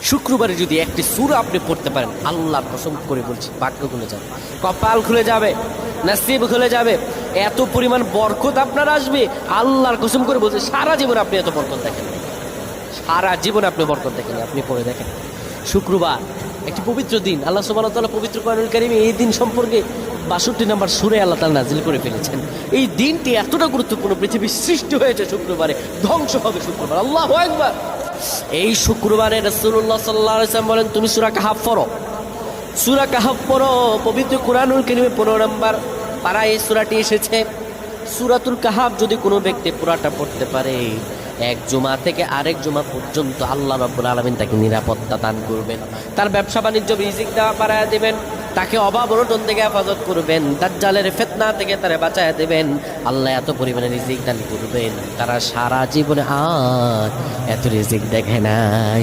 শুক্রবারে যদি একটি সূরা আপনি পড়তে পারেন, আল্লাহর কসম করে বলছি, ভাগ্য খুলে যাবে, কপাল খুলে যাবে, নসিব খুলে যাবে, এত পরিমাণ বরকত আপনার আসবে। আল্লাহর কসম করে বলছে, সারা জীবন আপনি এত বরকত দেখেন, সারা জীবন আপনি বরকত দেখেন। আপনি পড়ে দেখেন, শুক্রবার একটি পবিত্র দিন। আল্লাহ সুবহানাহু ওয়া তাআলা পবিত্র কোরআনুল কারীমে এই দিন সম্পর্কে ৬২ নম্বর সূরায় আল্লাহ তাআলা নাযিল করে ফেলেছেন। এই দিনটি এতটা গুরুত্বপূর্ণ, পৃথিবীর সৃষ্টি হয়েছে শুক্রবারে, ধ্বংস হবে শুক্রবার। আল্লাহু আকবার। এই শুক্রবারে রাসূলুল্লাহ সাল্লাল্লাহু আলাইহি ওয়াসাল্লাম বলেন, তুমি সূরা কাহাফ পড়ো, সূরা কাহাফ পড়ো। পবিত্র কোরআনুল কারীমে ১৫ নম্বর পারায় এই সূরাটি এসেছে। সূরাতুল কাহাফ যদি কোনো ব্যক্তি পুরাটা পড়তে পারে, এক জুমা থেকে আরেক জুমা পর্যন্ত আল্লাহ রাব্বুল আলামিন তাকে নিরাপত্তা দান করবেন, তার ব্যবসা বাণিজ্য রিজিক দেওয়া বাড়ায় দেবেন, তাকে অভাব অনটন থেকে হেফাজত করবেন, দাজ্জালের ফিতনা থেকে তারে বাঁচায় দেবেন। আল্লাহ এত পরিমাণে রিজিক দান করবেন, তারা সারা জীবনে আর এত রিজিক দেখে নাই।